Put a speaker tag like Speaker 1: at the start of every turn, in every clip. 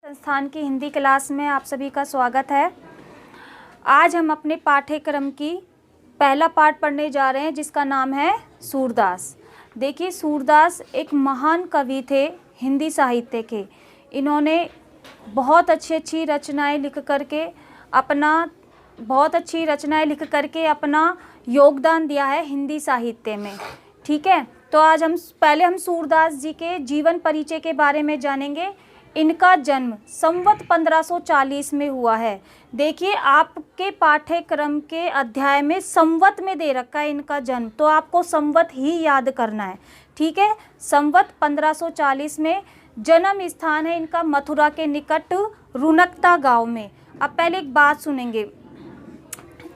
Speaker 1: संस्थान की हिंदी क्लास में आप सभी का स्वागत है। आज हम अपने पाठ्यक्रम की पहला पाठ पढ़ने जा रहे हैं जिसका नाम है सूरदास। देखिए, सूरदास एक महान कवि थे हिंदी साहित्य के। इन्होंने बहुत अच्छी रचनाएं लिख करके अपना योगदान दिया है हिंदी साहित्य में। ठीक है, तो आज हम सूरदास जी के जीवन परिचय के बारे में जानेंगे। इनका जन्म संवत 1540 में हुआ है। देखिए, आपके पाठ्यक्रम के अध्याय में संवत में दे रखा है इनका जन्म, तो आपको संवत ही याद करना है। ठीक है, संवत 1540 में जन्म स्थान है इनका मथुरा के निकट रुनकता गांव में। अब पहले एक बात सुनेंगे,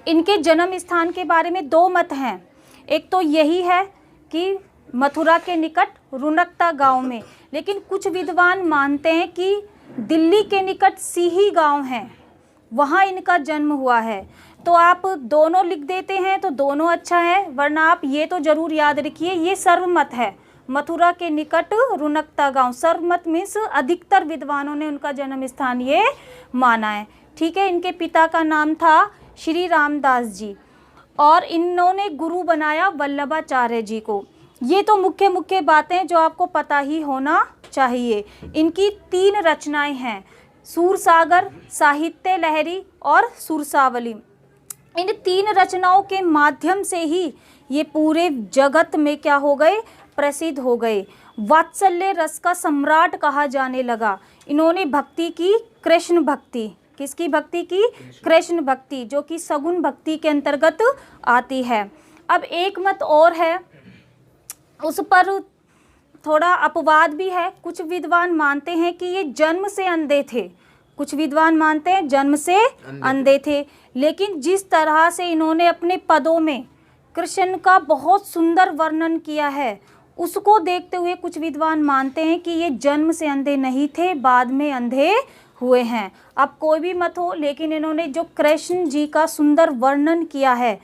Speaker 1: इनके जन्म स्थान के बारे में दो मत हैं। एक तो यही है कि मथुरा के निकट रुनकता गांव में, लेकिन कुछ विद्वान मानते हैं कि दिल्ली के निकट सीही गांव है, वहां इनका जन्म हुआ है। तो आप दोनों लिख देते हैं तो दोनों अच्छा है, वरना आप ये तो जरूर याद रखिए, ये सर्वमत है, मथुरा के निकट रुनकता गांव। सर्वमत मीन्स अधिकतर विद्वानों ने उनका जन्म स्थान ये माना है। ठीक है, इनके पिता का नाम था श्री रामदास जी और इन्होंने गुरु बनाया वल्लभाचार्य जी को। ये तो मुख्य बातें जो आपको पता ही होना चाहिए। इनकी 3 रचनाएं हैं, सूरसागर, साहित्य लहरी और सुरसावली। इन 3 रचनाओं के माध्यम से ही ये पूरे जगत में क्या हो गए, प्रसिद्ध हो गए। वात्सल्य रस का सम्राट कहा जाने लगा। इन्होंने भक्ति की, कृष्ण भक्ति। किसकी भक्ति की? कृष्ण भक्ति, जो कि सगुण भक्ति के अंतर्गत आती है। अब एक मत और है, उस पर थोड़ा अपवाद भी है। कुछ विद्वान मानते हैं कि ये जन्म से अंधे थे। कुछ विद्वान मानते हैं जन्म से अंधे थे, लेकिन जिस तरह से इन्होंने अपने पदों में कृष्ण का बहुत सुंदर वर्णन किया है, उसको देखते हुए कुछ विद्वान मानते हैं कि ये जन्म से अंधे नहीं थे, बाद में अंधे हुए हैं। अब कोई भी मत हो, लेकिन इन्होंने जो कृष्ण जी का सुंदर वर्णन किया है,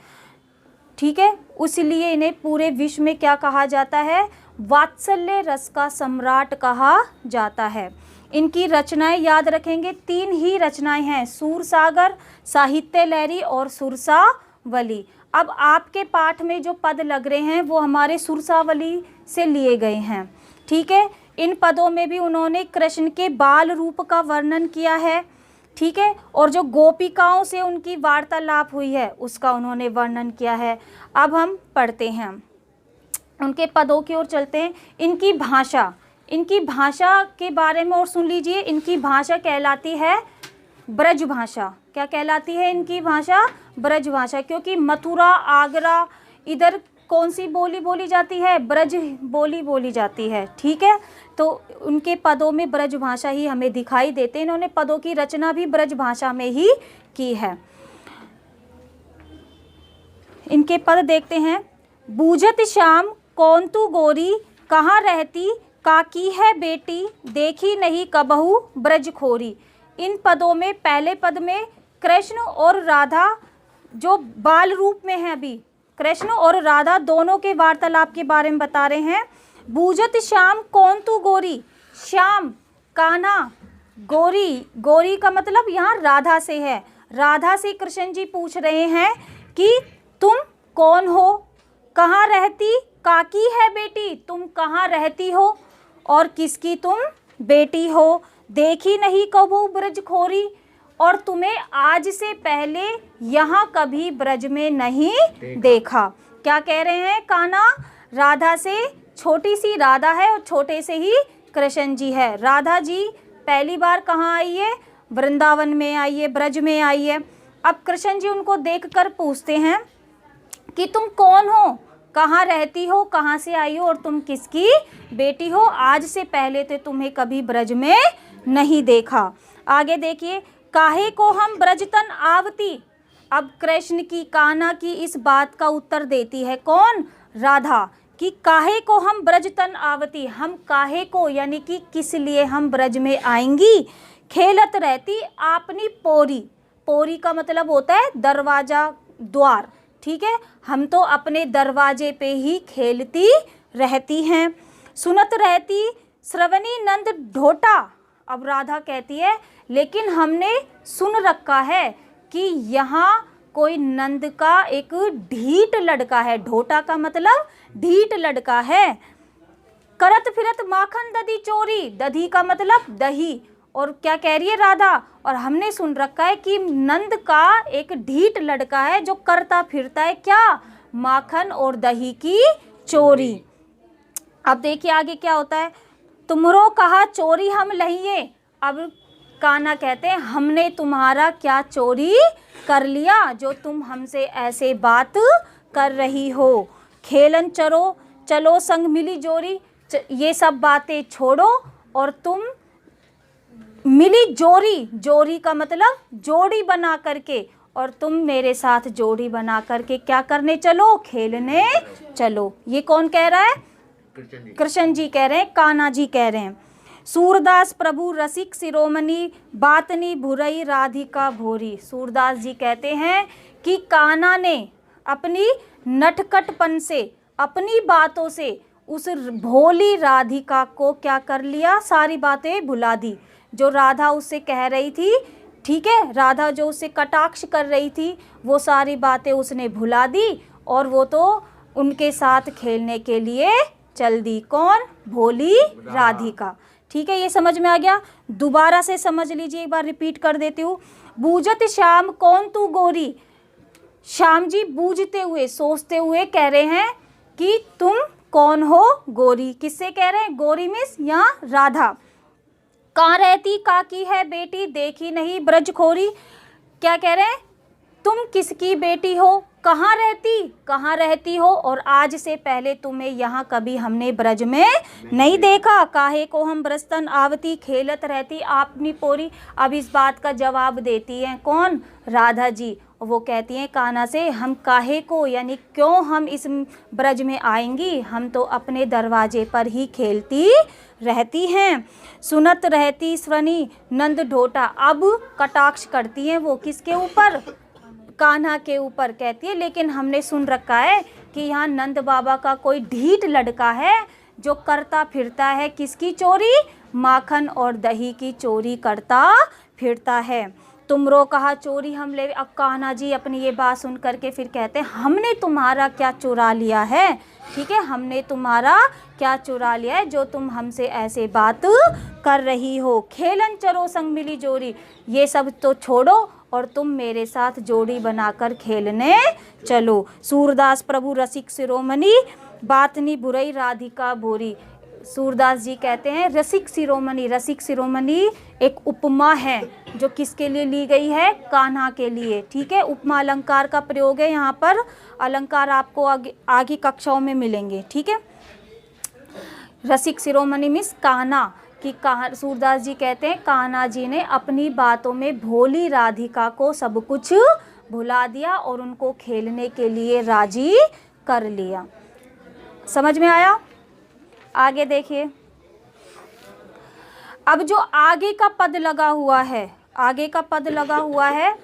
Speaker 1: ठीक है, उसलिए इन्हें पूरे विश्व में क्या कहा जाता है, वात्सल्य रस का सम्राट कहा जाता है। इनकी रचनाएं याद रखेंगे, 3 ही रचनाएं हैं, सूरसागर, साहित्य लहरी और सुरसावली। अब आपके पाठ में जो पद लग रहे हैं वो हमारे सुरसावली से लिए गए हैं। ठीक है, इन पदों में भी उन्होंने कृष्ण के बाल रूप का वर्णन किया है। ठीक है, और जो गोपिकाओं से उनकी वार्तालाप हुई है उसका उन्होंने वर्णन किया है। अब हम पढ़ते हैं, उनके पदों की ओर चलते हैं। इनकी भाषा के बारे में और सुन लीजिए। इनकी भाषा कहलाती है ब्रज भाषा। क्या कहलाती है इनकी भाषा? ब्रज भाषा, क्योंकि मथुरा, आगरा, इधर कौन सी बोली बोली जाती है? ब्रज बोली बोली जाती है। ठीक है, तो उनके पदों में ब्रज भाषा ही हमें दिखाई देते हैं। इन्होंने पदों की रचना भी ब्रज भाषा में ही की है। इनके पद देखते हैं। बूझत श्याम कौन तू गोरी, कहाँ रहती काकी है बेटी, देखी नहीं कबहू ब्रज खोरी। इन पदों में पहले पद में कृष्ण और राधा जो बाल रूप में है, अभी कृष्ण और राधा दोनों के वार्तालाप के बारे में बता रहे हैं। बूझत श्याम कौन तू गोरी, श्याम कान्हा, गोरी का मतलब यहाँ राधा से है। राधा से कृष्ण जी पूछ रहे हैं कि तुम कौन हो, कहाँ रहती, काकी है बेटी, तुम कहाँ रहती हो और किसकी तुम बेटी हो, देखी नहीं कबू ब्रज खोरी, और तुम्हें आज से पहले यहाँ कभी ब्रज में नहीं देखा। क्या कह रहे हैं? कान्हा राधा से, छोटी सी राधा है और छोटे से ही कृष्ण जी है। राधा जी पहली बार कहाँ आई है? वृंदावन में आई है, ब्रज में आई है। अब कृष्ण जी उनको देखकर पूछते हैं कि तुम कौन हो, कहाँ रहती हो, कहाँ से आई हो और तुम किसकी बेटी हो, आज से पहले तो तुम्हें कभी ब्रज में नहीं देखा। आगे देखिए, काहे को हम ब्रजतन आवती। अब कृष्ण की, कान्हा की इस बात का उत्तर देती है कौन? राधा, कि काहे को हम ब्रजतन आवती, हम काहे को यानी कि किस लिए हम ब्रज में आएंगी। खेलत रहती आपनी पोरी, पोरी का मतलब होता है दरवाजा, द्वार। ठीक है, हम तो अपने दरवाजे पे ही खेलती रहती हैं। सुनत रहती श्रवणी नंद ढोटा, अब राधा कहती है लेकिन हमने सुन रखा है कि यहाँ कोई नंद का एक ढीठ लड़का है, ढोटा का मतलब ढीठ लड़का है, करत फिरत माखन दधी चोरी, दधी का मतलब दही, और क्या कह रही है राधा, और हमने सुन रखा है कि नंद का एक ढीठ लड़का है जो करता फिरता है क्या, माखन और दही की चोरी। अब देखिए आगे क्या होता है, तुमरो कहा चोरी हम लहिए। अब कान्हा कहते हैं हमने तुम्हारा क्या चोरी कर लिया जो तुम हमसे ऐसे बात कर रही हो। खेलन चलो चलो संग मिली जोरी, ये सब बातें छोड़ो और तुम मिली जोरी, जोरी का मतलब जोड़ी बना करके, और तुम मेरे साथ जोड़ी बना करके क्या करने चलो, खेलने चलो। ये कौन कह रहा है, कृष्ण जी कह रहे हैं, कान्हा जी कह रहे हैं। सूरदास प्रभु रसिक शिरोमणि बातनी भुरई राधिका भोरी। सूरदास जी कहते हैं कि कान्हा ने अपनी नटखटपन से, अपनी बातों से उस भोली राधिका को क्या कर लिया, सारी बातें भुला दी। जो राधा उससे कह रही थी, ठीक है, राधा जो उससे कटाक्ष कर रही थी वो सारी बातें उसने भुला दी और वो तो उनके साथ खेलने के लिए चल दी। कौन, भोली राधिका। ठीक है, ये समझ में आ गया। दोबारा से समझ लीजिए, एक बार रिपीट कर देती हूँ। बूझत श्याम कौन तू गोरी, श्याम जी बूझते हुए, सोचते हुए कह रहे हैं कि तुम कौन हो गोरी। किससे कह रहे हैं, गोरी मिस यहाँ राधा। कहाँ रहती काकी है बेटी देखी नहीं ब्रज खोरी। क्या कह रहे हैं, तुम किसकी बेटी हो, कहाँ रहती हो, और आज से पहले तुम्हें यहाँ कभी हमने ब्रज में नहीं देखा। काहे को हम ब्रजतन आवती खेलत रहती आपनी पोरी। अब इस बात का जवाब देती हैं कौन, राधा जी। वो कहती हैं कान्हा से, हम काहे को यानी क्यों हम इस ब्रज में आएंगी, हम तो अपने दरवाजे पर ही खेलती रहती हैं। सुनत रहती स्वनी नंद ढोटा। अब कटाक्ष करती हैं वो किसके ऊपर, कान्हा के ऊपर। कहती है लेकिन हमने सुन रखा है कि यहाँ नंद बाबा का कोई ढीठ लड़का है जो करता फिरता है किसकी चोरी, माखन और दही की चोरी करता फिरता है। तुमरो कहा चोरी हम ले। अब कान्हा जी अपनी ये बात सुन करके फिर कहते हैं हमने तुम्हारा क्या चुरा लिया है, ठीक है, हमने तुम्हारा क्या चुरा लिया है जो तुम हमसे ऐसे बात कर रही हो। खेलन चलो संग मिली जोड़ी, ये सब तो छोड़ो और तुम मेरे साथ जोड़ी बनाकर खेलने चलो। सूरदास प्रभु रसिक शिरोमणि बातनी बुरई राधिका भोरी। सूरदास जी कहते हैं रसिक शिरोमणि, रसिक शिरोमणि एक उपमा है जो किसके लिए ली गई है, कान्हा के लिए। ठीक है, उपमा अलंकार का प्रयोग है यहाँ पर। अलंकार आपको आगे कक्षाओं में मिलेंगे। ठीक है, रसिक शिरोमणि मीन्स कान्हा कि सूरदास जी कहते हैं कान्हा जी ने अपनी बातों में भोली राधिका को सब कुछ भुला दिया और उनको खेलने के लिए राजी कर लिया। समझ में आया? आगे देखिए, अब जो आगे का पद लगा हुआ है, आगे का पद लगा हुआ है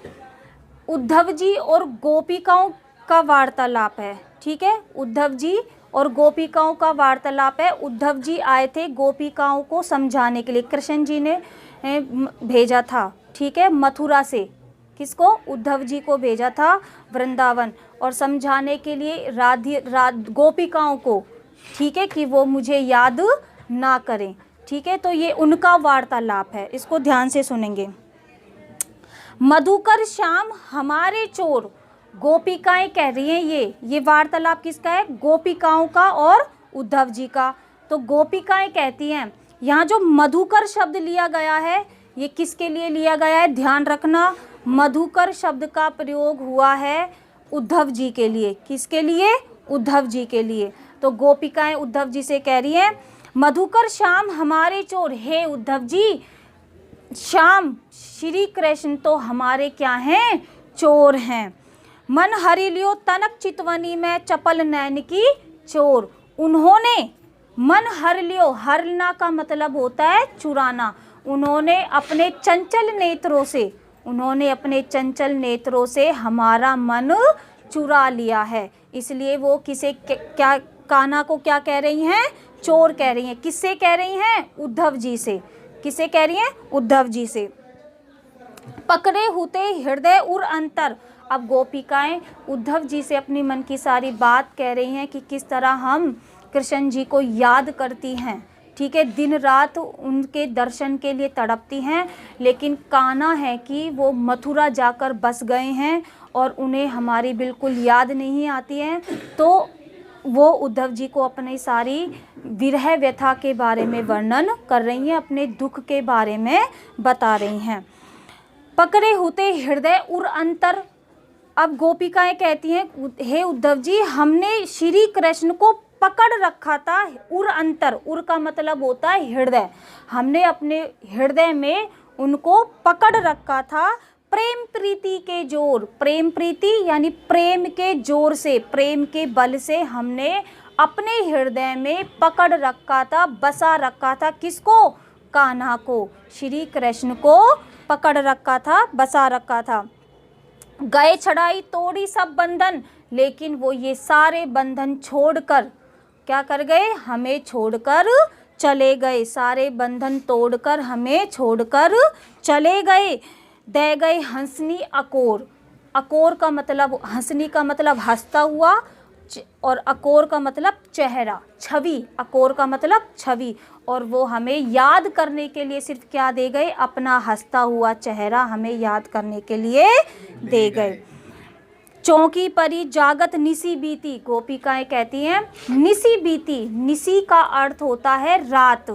Speaker 1: उद्धव जी और गोपिकाओं का वार्तालाप है। ठीक है, उद्धव जी और गोपिकाओं का वार्तालाप है। उद्धव जी आए थे गोपिकाओं को समझाने के लिए, कृष्ण जी ने भेजा था। ठीक है, मथुरा से किसको, उद्धव जी को भेजा था वृंदावन, और समझाने के लिए गोपिकाओं को, ठीक है, कि वो मुझे याद ना करें। ठीक है, तो ये उनका वार्तालाप है, इसको ध्यान से सुनेंगे। मधुकर श्याम हमारे चोर, गोपिकाएं कह रही हैं। ये वार्तालाप किसका है, गोपिकाओं का और उद्धव जी का। तो गोपिकाएं कहती हैं, यहाँ जो मधुकर शब्द लिया गया है ये किसके लिए लिया गया है, ध्यान रखना। मधुकर शब्द का प्रयोग हुआ है उद्धव जी के लिए। किसके लिए, उद्धव जी के लिए। तो गोपिकाएं उद्धव जी से कह रही हैं मधुकर श्याम हमारे चोर, हे उद्धव जी श्याम श्री कृष्ण तो हमारे क्या हैं, चोर हैं। मन हरि लियो तनक चितवनी में चपल नैन की चोर। उन्होंने मन हर लियो, हरना का मतलब होता है चुराना। उन्होंने अपने चंचल नेत्रों से, उन्होंने अपने चंचल नेत्रों से हमारा मन चुरा लिया है। इसलिए वो किसे क्या, कान्हा को क्या कह रही हैं, चोर कह रही हैं। किससे कह रही हैं, उद्धव जी से। किसे कह रही हैं? उद्धव जी से। पकड़े हुते हृदय उर अंतर। अब गोपिकाएं उद्धव जी से अपनी मन की सारी बात कह रही हैं कि किस तरह हम कृष्ण जी को याद करती हैं, ठीक है, दिन रात उनके दर्शन के लिए तड़पती हैं, लेकिन कान्हा है कि वो मथुरा जाकर बस गए हैं और उन्हें हमारी बिल्कुल याद नहीं आती है। तो वो उद्धव जी को अपनी सारी विरह व्यथा के बारे में वर्णन कर रही हैं, अपने दुख के बारे में बता रही हैं। पकड़े होते हृदय उर अंतर। अब गोपिकाएं कहती हैं, हे उद्धव जी, हमने श्री कृष्ण को पकड़ रखा था। उर अंतर, उर का मतलब होता है हृदय। हमने अपने हृदय में उनको पकड़ रखा था प्रेम प्रीति के जोर। प्रेम प्रीति यानी प्रेम के जोर से, प्रेम के बल से हमने अपने हृदय में पकड़ रखा था, बसा रखा था। किसको? कान्हा को, श्री कृष्ण को पकड़ रखा था, बसा रखा था। गए छड़ाई तोड़ी सब बंधन, लेकिन वो ये सारे बंधन छोड़कर क्या कर गए? हमें छोड़कर चले गए। सारे बंधन तोड़कर हमें छोड़कर चले गए। दे गए हंसनी अकोर। अकोर का मतलब, हंसनी का मतलब हंसता हुआ, और अकोर का मतलब चेहरा, छवि। अकोर का मतलब छवि। और वो हमें याद करने के लिए सिर्फ क्या दे गए? अपना हंसता हुआ चेहरा हमें याद करने के लिए दे गए। चौकी परी जागत निसी बीती। गोपिकाएं कहती हैं निसी बीती। निसी का अर्थ होता है रात।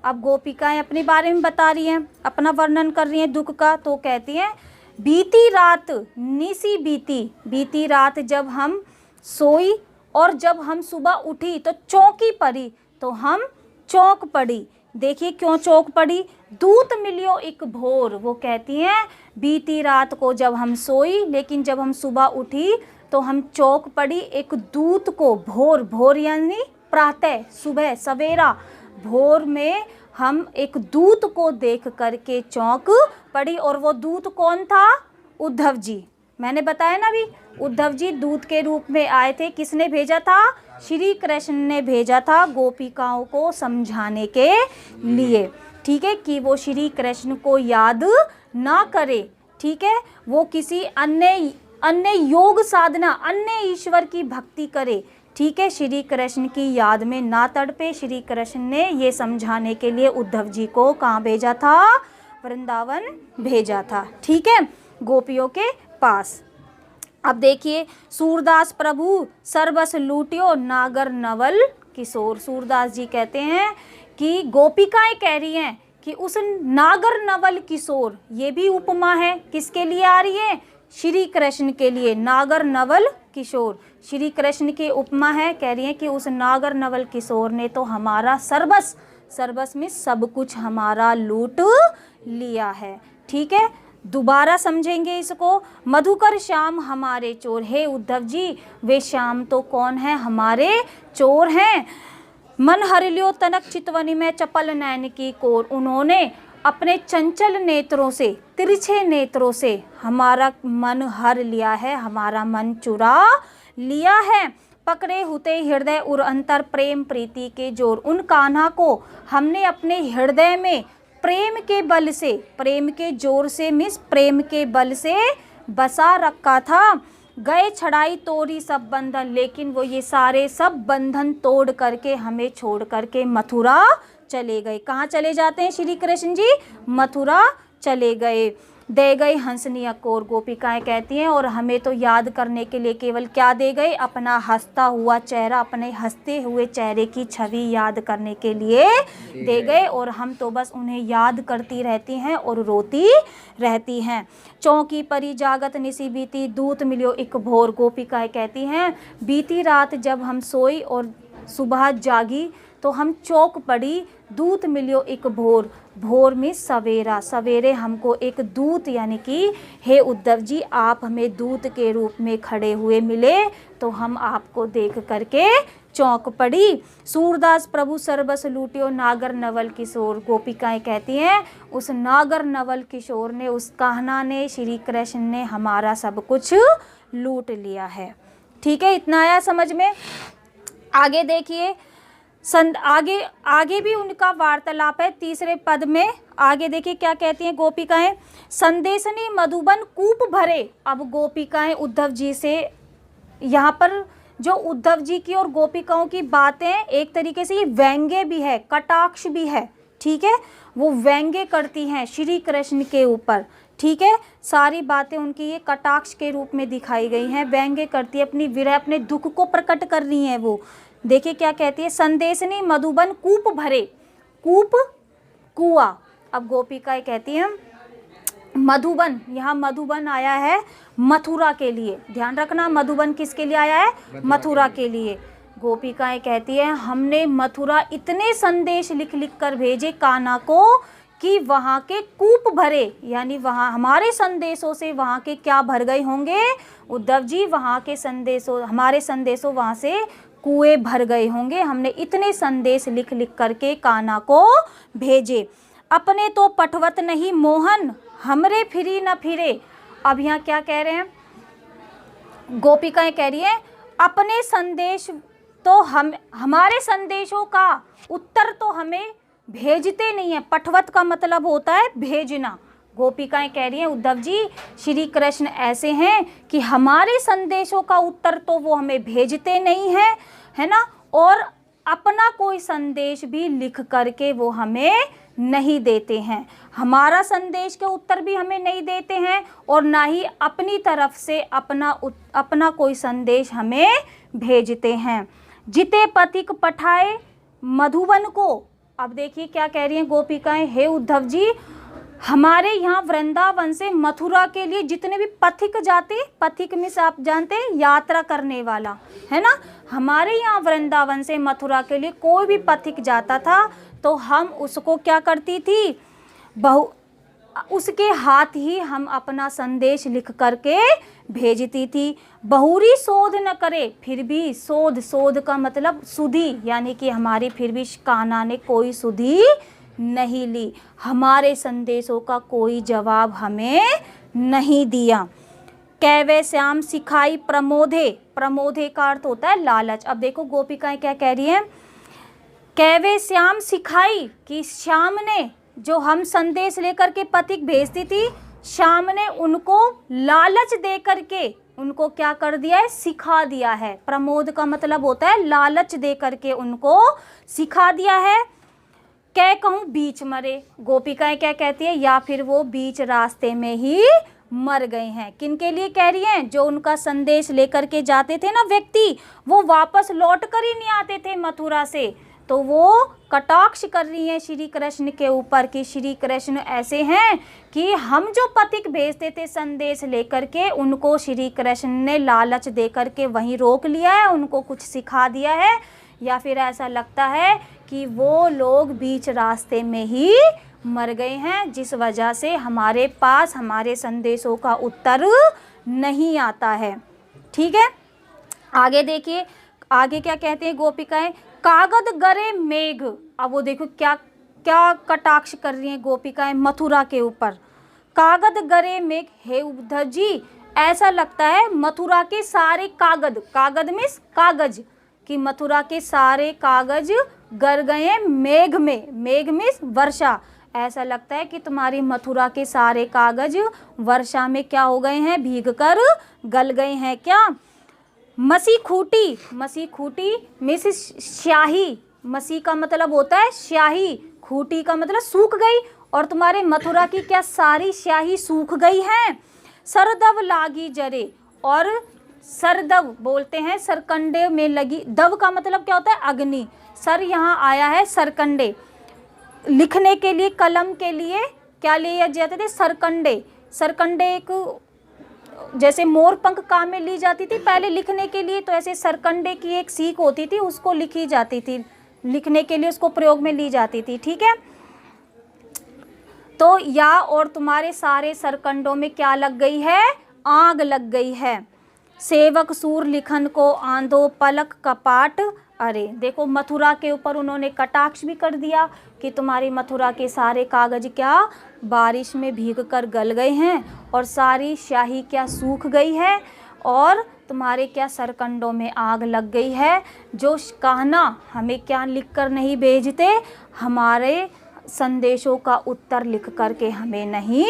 Speaker 1: अब गोपिकाएं अपने बारे में बता रही हैं, अपना वर्णन कर रही हैं दुख का। तो कहती हैं बीती रात निसी बीती। बीती रात जब हम सोई और जब हम सुबह उठी तो चौकी पड़ी, तो हम चौंक पड़ी। देखिए क्यों चौंक पड़ी? दूत मिलियो एक भोर। वो कहती हैं बीती रात को जब हम सोई, लेकिन जब हम सुबह उठी तो हम चौंक पड़ी एक दूत को। भोर, भोर यानी प्रातः, सुबह, सवेरा। भोर में हम एक दूत को देख करके चौंक पड़ी। और वो दूत कौन था? उद्धव जी। मैंने बताया ना अभी, उद्धव जी दूत के रूप में आए थे। किसने भेजा था? श्री कृष्ण ने भेजा था गोपिकाओं को समझाने के लिए, ठीक है, कि वो श्री कृष्ण को याद ना करे, ठीक है, वो किसी अन्य योग साधना, अन्य ईश्वर की भक्ति करे, ठीक है, श्री कृष्ण की याद में ना तड़पे। श्री कृष्ण ने ये समझाने के लिए उद्धव जी को कहाँ भेजा था? वृंदावन भेजा था, ठीक है, गोपियों के पास। अब देखिए, सूरदास प्रभु सर्वस लूटियो नागर नवल किशोर। सूरदास जी कहते हैं कि गोपिकाएं कह रही हैं कि उस नागर नवल किशोर, ये भी उपमा है, किसके लिए आ रही है? श्री कृष्ण के लिए। नागर नवल किशोर श्री कृष्ण की उपमा है। कह रही है कि उस नागर नवल किशोर ने तो हमारा सर्वस में सब कुछ हमारा लूट लिया है, ठीक है। दोबारा समझेंगे इसको। मधुकर श्याम हमारे चोर। हे उद्धव जी, वे श्याम तो कौन है? हमारे चोर हैं। मन हर लियो तनक चितवनी में चपल नैन की कोर। उन्होंने अपने चंचल नेत्रों से, तिरछे नेत्रों से हमारा मन हर लिया है, हमारा मन चुरा लिया है। पकड़े हुते हृदय उर अंतर प्रेम प्रीति के जोर। उन कान्हा को हमने अपने हृदय में प्रेम के बल से, प्रेम के जोर से मीन्स प्रेम के बल से बसा रखा था। गए छड़ाई तोड़ी सब बंधन, लेकिन वो ये सारे सब बंधन तोड़ करके हमें छोड़ करके मथुरा चले गए। कहाँ चले जाते हैं श्री कृष्ण जी? मथुरा चले गए। दे गए हंसनी अकोर। गोपिकाएं कहती हैं और हमें तो याद करने के लिए केवल क्या दे गए? अपना हंसता हुआ चेहरा, अपने हंसते हुए चेहरे की छवि याद करने के लिए दे गए, और हम तो बस उन्हें याद करती रहती हैं और रोती रहती हैं। चौकी परी जागत निसी बीती दूत मिलियो एक भोर। गोपिकाएं कहती हैं बीती रात जब हम सोई और सुबह जागी तो हम चौंक पड़ी, दूत मिलियो एक भोर। भोर में सवेरा, सवेरे हमको एक दूत, यानी कि हे उद्धव जी आप हमें दूत के रूप में खड़े हुए मिले, तो हम आपको देख करके चौंक पड़ी। सूरदास प्रभु सर्वस लूटियो नागर नवल किशोर। गोपिकाएं कहती हैं उस नागर नवल किशोर ने, उस कान्हा ने, श्री कृष्ण ने हमारा सब कुछ लूट लिया है। ठीक है, इतना आया समझ में? आगे देखिए, आगे आगे भी उनका वार्तालाप है तीसरे पद में। आगे देखिए क्या कहती हैं गोपिकाएं। संदेशनी मधुबन कूप भरे। अब गोपिकाएं उद्धव जी से, यहाँ पर जो उद्धव जी की और गोपिकाओं की बातें एक तरीके से ये व्यंग्य भी है, कटाक्ष भी है, ठीक है। वो व्यंग्य करती हैं श्री कृष्ण के ऊपर, ठीक है। सारी बातें उनकी ये कटाक्ष के रूप में दिखाई गई हैं, व्यंग्य करती है, अपनी विरह, अपने दुख को प्रकट कर रही हैं वो। देखिए क्या कहती है। संदेशनी मधुबन कूप भरे। कूप कुआं। अब गोपिकाएं कहती हैं मधुबन, यहाँ मधुबन आया है मथुरा के लिए, ध्यान रखना मधुबन किसके लिए आया है, मथुरा के लिए। गोपिकाएं कहती हैं हमने मथुरा इतने संदेश लिख लिख कर भेजे कान्हा को कि वहाँ के कूप भरे, यानी वहाँ हमारे संदेशों से वहाँ के क्या भर गए होंगे उद्धव जी, वहाँ के संदेशों, हमारे संदेशों वहाँ से कुएं भर गए होंगे। हमने इतने संदेश लिख लिख करके कान्हा को भेजे। अपने तो पठवत नहीं मोहन, हमरे फिरी न फिरे। अब यहाँ क्या कह रहे हैं, गोपिकाएं कह रही हैं अपने संदेश तो हमारे संदेशों का उत्तर तो हमें भेजते नहीं है। पठवत का मतलब होता है भेजना। गोपिकाएं कह रही हैं उद्धव जी श्री कृष्ण ऐसे हैं कि हमारे संदेशों का उत्तर तो वो हमें भेजते नहीं हैं, है ना, और अपना कोई संदेश भी लिख करके वो हमें नहीं देते हैं। हमारा संदेश के उत्तर भी हमें नहीं देते हैं और ना ही अपनी तरफ से अपना कोई संदेश हमें भेजते हैं। जिते पथिक पठाए मधुबन को। अब देखिए क्या कह रही हैं गोपिकाएं, हे उद्धव जी हमारे यहाँ वृंदावन से मथुरा के लिए जितने भी पथिक जाते, पथिक में से आप जानते हैं यात्रा करने वाला, है ना, हमारे यहाँ वृंदावन से मथुरा के लिए कोई भी पथिक जाता था तो हम उसको क्या करती थी, उसके हाथ ही हम अपना संदेश लिख करके भेजती थी। बहुरी शोध न करे, फिर भी शोध का मतलब सुधि, यानी कि हमारी फिर भी कान्हा ने कोई सुधि नहीं ली, हमारे संदेशों का कोई जवाब हमें नहीं दिया। कैवे श्याम सिखाई प्रमोदे। प्रमोदे का अर्थ होता है लालच। अब देखो गोपिकाएं क्या कह रही हैं, कैवे श्याम सिखाई, कि श्याम ने जो हम संदेश लेकर के पथिक भेजती थी, श्याम ने उनको लालच दे करके उनको क्या कर दिया है, सिखा दिया है। प्रमोद का मतलब होता है लालच दे करके उनको सिखा दिया है। क्या कहूँ बीच मरे। गोपिकाएं क्या कहती है, या फिर वो बीच रास्ते में ही मर गए हैं। किनके लिए कह रही हैं, जो उनका संदेश लेकर के जाते थे ना व्यक्ति, वो वापस लौट कर ही नहीं आते थे मथुरा से, तो वो कटाक्ष कर रही हैं श्री कृष्ण के ऊपर कि श्री कृष्ण ऐसे हैं कि हम जो पथिक भेजते थे संदेश लेकर के, उनको श्री कृष्ण ने लालच दे करके वहीं रोक लिया है, उनको कुछ सिखा दिया है, या फिर ऐसा लगता है कि वो लोग बीच रास्ते में ही मर गए हैं, जिस वजह से हमारे पास हमारे संदेशों का उत्तर नहीं आता है। ठीक है, आगे देखिए, आगे क्या कहते हैं गोपिकाएं, कागद गरे मेघ। अब वो देखो क्या क्या कटाक्ष कर रही हैं गोपिकाएं मथुरा के ऊपर। कागद गरे मेघ, हे उद्धव जी ऐसा लगता है मथुरा के सारे कागद मीन्स कागज, कि मथुरा के सारे कागज गर गए मेघ में। मेघ मीन्स वर्षा। ऐसा लगता है कि तुम्हारी मथुरा के सारे कागज वर्षा में क्या हो गए हैं, भीग कर गल गए हैं। क्या मसी खूटी, मसी खूटी मीन्स स्याही। मसी का मतलब होता है स्याही, खूटी का मतलब सूख गई, और तुम्हारे मथुरा की क्या सारी स्याही सूख गई है। सरदव लागी जरे, और सरदव बोलते हैं सरकंडे में लगी। दव का मतलब क्या होता है अग्नि। सर यहाँ आया है सरकंडे, लिखने के लिए कलम के लिए क्या लिए जाते थे, सरकंडे। सरकंडे एक जैसे मोर पंख काम में ली जाती थी पहले लिखने के लिए, तो ऐसे सरकंडे की एक सीख होती थी, उसको लिखी जाती थी, लिखने के लिए उसको प्रयोग में ली जाती थी। ठीक है, तो या और तुम्हारे सारे सरकंडों में क्या लग गई है, आग लग गई है। सेवक सूर लिखन को आंधो पलक कपाट। अरे देखो मथुरा के ऊपर उन्होंने कटाक्ष भी कर दिया कि तुम्हारी मथुरा के सारे कागज क्या बारिश में भीग कर गल गए हैं, और सारी स्याही क्या सूख गई है, और तुम्हारे क्या सरकंडों में आग लग गई है। जो कान्हा हमें क्या लिख कर नहीं भेजते, हमारे संदेशों का उत्तर लिख कर के हमें नहीं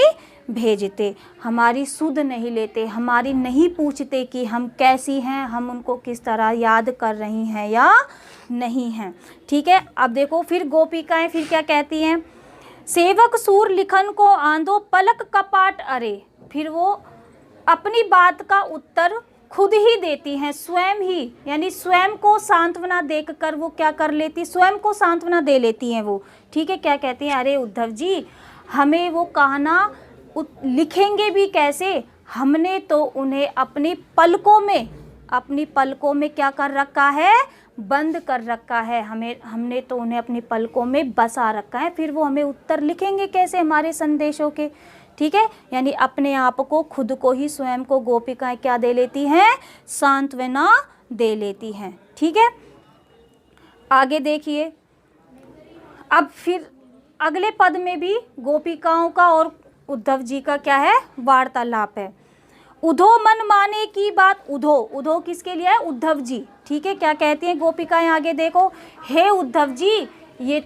Speaker 1: भेजते, हमारी सुध नहीं लेते, हमारी नहीं पूछते कि हम कैसी हैं, हम उनको किस तरह याद कर रही हैं या नहीं हैं। ठीक है, अब देखो फिर गोपिकाएं फिर क्या कहती हैं, सेवक सूर लिखन को आंधो पलक कपाट अरे। फिर वो अपनी बात का उत्तर खुद ही देती हैं, स्वयं ही, यानी स्वयं को सांत्वना देकर वो क्या कर लेती, स्वयं को सांत्वना दे लेती हैं वो। ठीक है, क्या कहती हैं, अरे उद्धव जी हमें वो कहना लिखेंगे भी कैसे, हमने तो उन्हें अपनी पलकों में क्या कर रखा है, बंद कर रखा है, हमने तो उन्हें अपनी पलकों में बसा रखा है, फिर वो हमें उत्तर लिखेंगे कैसे हमारे संदेशों के। ठीक है, यानी अपने आप को, खुद को ही, स्वयं को गोपिकाएं क्या दे लेती हैं, सांत्वना दे लेती हैं। ठीक है, आगे देखिए, अब फिर अगले पद में भी गोपिकाओं का और उद्धव जी का क्या है, वार्तालाप है। उधो मन माने की बात, उधो किसके लिए है, उद्धव जी। ठीक है, क्या कहती हैं गोपिकाएं आगे देखो, हे उद्धव जी ये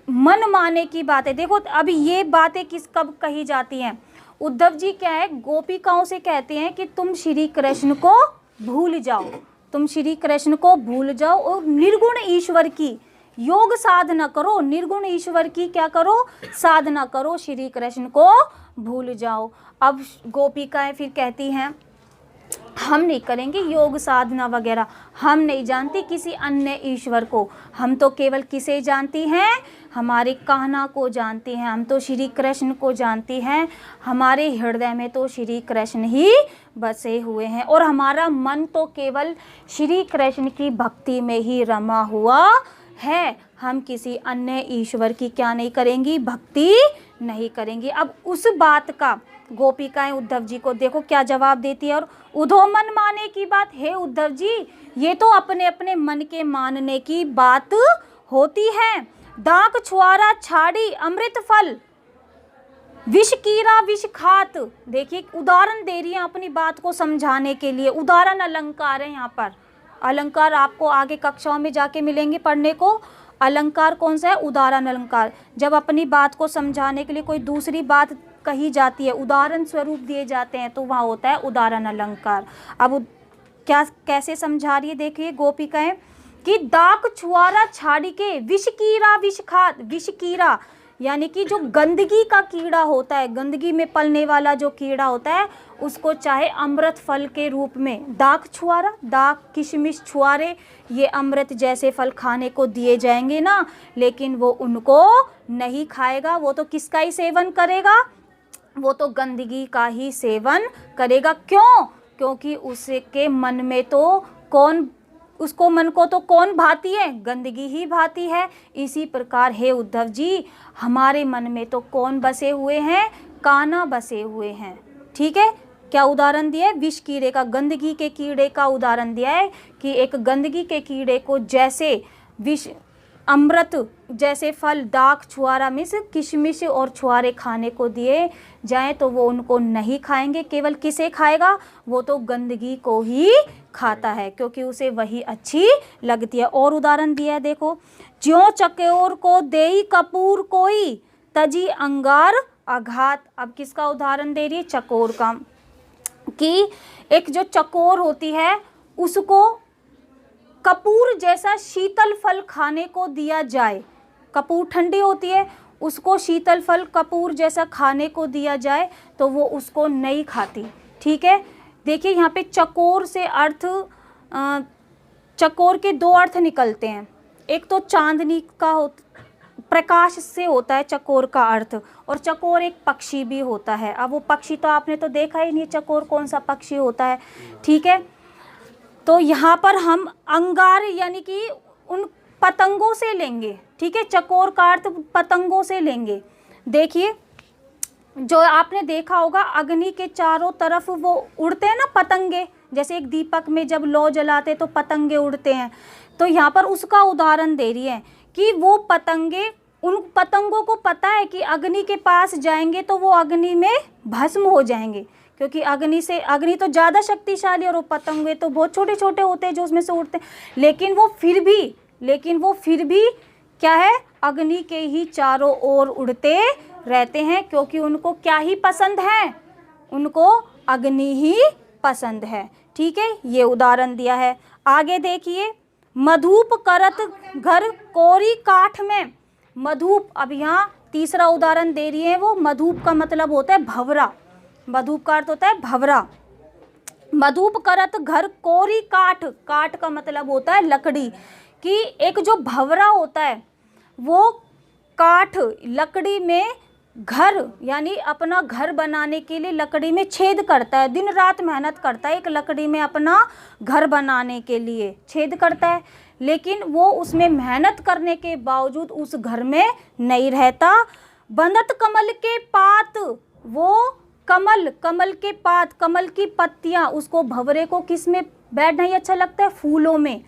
Speaker 1: मन माने की बात है। देखो अभी ये बातें कब कही जाती हैं, उद्धव जी क्या है, गोपिकाओं से कहते हैं कि तुम श्री कृष्ण को भूल जाओ, तुम श्री कृष्ण को भूल जाओ और निर्गुण ईश्वर की योग साधना करो, निर्गुण ईश्वर की क्या करो, साधना करो, श्री कृष्ण को भूल जाओ। अब गोपिकाएं फिर कहती हैं हम नहीं करेंगे योग साधना वगैरह, हम नहीं जानती किसी अन्य ईश्वर को, हम तो केवल किसे जानती हैं, हमारे कान्हा को जानती हैं, हम तो श्री कृष्ण को जानती हैं, हमारे हृदय में तो श्री कृष्ण ही बसे हुए हैं और हमारा मन तो केवल श्री कृष्ण की भक्ति में ही रमा हुआ है, हम किसी अन्य ईश्वर की क्या नहीं करेंगी, भक्ति नहीं करेंगी। अब उस बात का गोपिकाएं उद्धव जी को देखो क्या जवाब देती है, और उधो मन माने की बात, हे उद्धव जी ये तो अपने अपने मन के मानने की बात होती है। दाक छुआरा छाड़ी अमृत फल, विष कीरा विष खात। देखिए उदाहरण दे रही है अपनी बात को समझाने के लिए, उदाहरण अलंकार है यहाँ पर। अलंकार आपको आगे कक्षाओं में जाके मिलेंगे पढ़ने को। अलंकार कौन सा है, उदाहरण अलंकार। जब अपनी बात को समझाने के लिए कोई दूसरी बात कही जाती है, उदाहरण स्वरूप दिए जाते हैं, तो वहाँ होता है उदाहरण अलंकार। अब क्या कैसे समझा रही है देखिए गोपिकाएं, कि दाक छुआरा छाड़ी के विष कीरा विष खात। विष कीरा यानी कि जो गंदगी का कीड़ा होता है, गंदगी में पलने वाला जो कीड़ा होता है, उसको चाहे अमृत फल के रूप में, दाक छुआरा, दाक किशमिश छुआरे, ये अमृत जैसे फल खाने को दिए जाएंगे ना, लेकिन वो उनको नहीं खाएगा, वो तो किसका ही सेवन करेगा, वो तो गंदगी का ही सेवन करेगा। क्यों, क्योंकि उसके मन में तो कौन, उसको मन को तो कौन भाती है, गंदगी ही भाती है। इसी प्रकार हे उद्धव जी हमारे मन में तो कौन बसे हुए हैं, कान्हा बसे हुए हैं। ठीक है, क्या उदाहरण दिया है, विष कीड़े का, गंदगी के कीड़े का उदाहरण दिया है कि एक गंदगी के कीड़े को जैसे विष अमृत जैसे फल दाक छुआरा मिस किशमिश और छुआरे खाने को दिए जाएं तो वो उनको नहीं खाएंगे, केवल किसे खाएगा, वो तो गंदगी को ही खाता है, क्योंकि उसे वही अच्छी लगती है। और उदाहरण दिया है देखो, ज्यों चकोर को देई कपूर कोई तजी अंगार आघात। अब किसका उदाहरण दे रही है, चकोर का, कि एक जो चकोर होती है उसको कपूर जैसा शीतल फल खाने को दिया जाए, कपूर ठंडी होती है, उसको शीतल फल कपूर जैसा खाने को दिया जाए तो वो उसको नहीं खाती। ठीक है, देखिए यहाँ पे चकोर से अर्थ, चकोर के दो अर्थ निकलते हैं, एक तो चांदनी का प्रकाश से होता है चकोर का अर्थ, और चकोर एक पक्षी भी होता है। अब वो पक्षी तो आपने तो देखा ही नहीं, चकोर कौन सा पक्षी होता है। ठीक है, तो यहाँ पर हम अंगार यानी कि उन पतंगों से लेंगे। ठीक है, चकोर का अर्थ पतंगों से लेंगे। देखिए जो आपने देखा होगा अग्नि के चारों तरफ वो उड़ते हैं ना पतंगे, जैसे एक दीपक में जब लौ जलाते तो पतंगे उड़ते हैं, तो यहाँ पर उसका उदाहरण दे रही है कि वो पतंगे, उन पतंगों को पता है कि अग्नि के पास जाएंगे तो वो अग्नि में भस्म हो जाएंगे, क्योंकि अग्नि तो ज़्यादा शक्तिशाली, और वो पतंगे तो बहुत छोटे छोटे होते हैं जो उसमें से उड़ते हैं, लेकिन वो फिर भी क्या है, अग्नि के ही चारों ओर उड़ते रहते हैं, क्योंकि उनको क्या ही पसंद है, उनको अग्नि ही पसंद है। ठीक है, ये उदाहरण दिया है। आगे देखिए, मधुप करत घर कोरी काठ में। मधुप, अब यहाँ तीसरा उदाहरण दे रही है वो। मधुप का मतलब होता है भंवरा, मधुप का अर्थ होता है भंवरा। मधुप करत घर कोरी काठ, काठ का मतलब होता है लकड़ी, कि एक जो भंवरा होता है वो काठ लकड़ी में घर, यानी अपना घर बनाने के लिए लकड़ी में छेद करता है, दिन रात मेहनत करता है एक लकड़ी में अपना घर बनाने के लिए छेद करता है, लेकिन वो उसमें मेहनत करने के बावजूद उस घर में नहीं रहता। बंदत कमल के पात, वो कमल के पात, कमल की पत्तियां, उसको भंवरे को किस में बैठना ही अच्छा लगता है, फूलों में,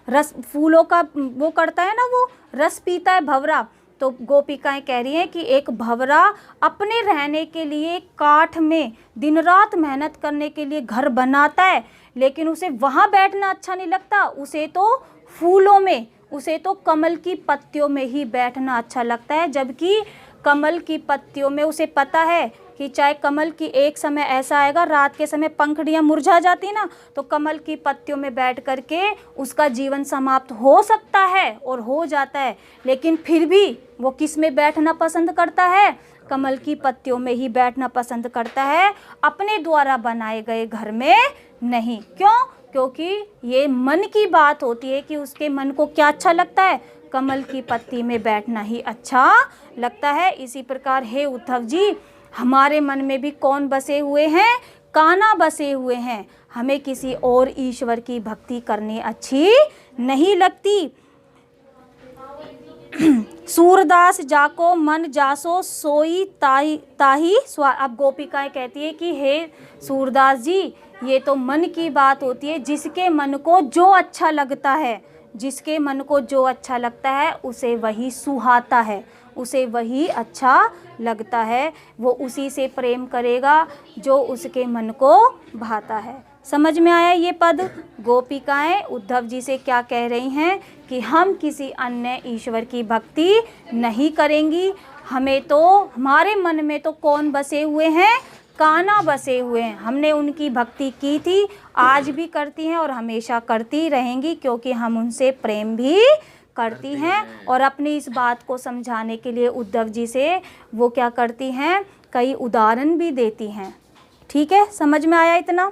Speaker 1: रस, फूलों का वो करता है ना, वो रस पीता है भंवरा। तो गोपिकाएं कह रही हैं कि एक भंवरा अपने रहने के लिए काठ में दिन रात मेहनत करने के लिए घर बनाता है, लेकिन उसे वहाँ बैठना अच्छा नहीं लगता, उसे तो फूलों में, उसे तो कमल की पत्तियों में ही बैठना अच्छा लगता है। जबकि कमल की पत्तियों में उसे पता है कि चाहे कमल की एक समय ऐसा आएगा, रात के समय पंखुड़ियाँ मुरझा जाती ना, तो कमल की पत्तियों में बैठ करके उसका जीवन समाप्त हो सकता है और हो जाता है, लेकिन फिर भी वो किस में बैठना पसंद करता है, कमल की पत्तियों में ही बैठना पसंद करता है, अपने द्वारा बनाए गए घर में नहीं। क्यों? क्योंकि ये मन की बात होती है कि उसके मन को क्या अच्छा लगता है, कमल की पत्ती में बैठना ही अच्छा लगता है। इसी प्रकार हे उद्धव जी, हमारे मन में भी कौन बसे हुए हैं, कान्हा बसे हुए हैं। हमें किसी और ईश्वर की भक्ति करनी अच्छी नहीं लगती। सूरदास जाको मन जासो सोई ताही स्वा। अब गोपिकाएं कहती है कि हे सूरदास जी, ये तो मन की बात होती है, जिसके मन को जो अच्छा लगता है, जिसके मन को जो अच्छा लगता है उसे वही सुहाता है, उसे वही अच्छा लगता है, वो उसी से प्रेम करेगा जो उसके मन को भाता है। समझ में आया ये पद? गोपिकाएं उद्धव जी से क्या कह रही हैं कि हम किसी अन्य ईश्वर की भक्ति नहीं करेंगी, हमें तो, हमारे मन में तो कौन बसे हुए हैं, कान्हा बसे हुए हैं। हमने उनकी भक्ति की थी, आज भी करती हैं और हमेशा करती रहेंगी, क्योंकि हम उनसे प्रेम भी करती हैं। और अपनी इस बात को समझाने के लिए उद्धव जी से वो क्या करती हैं, कई उदाहरण भी देती हैं। ठीक है, समझ में आया इतना?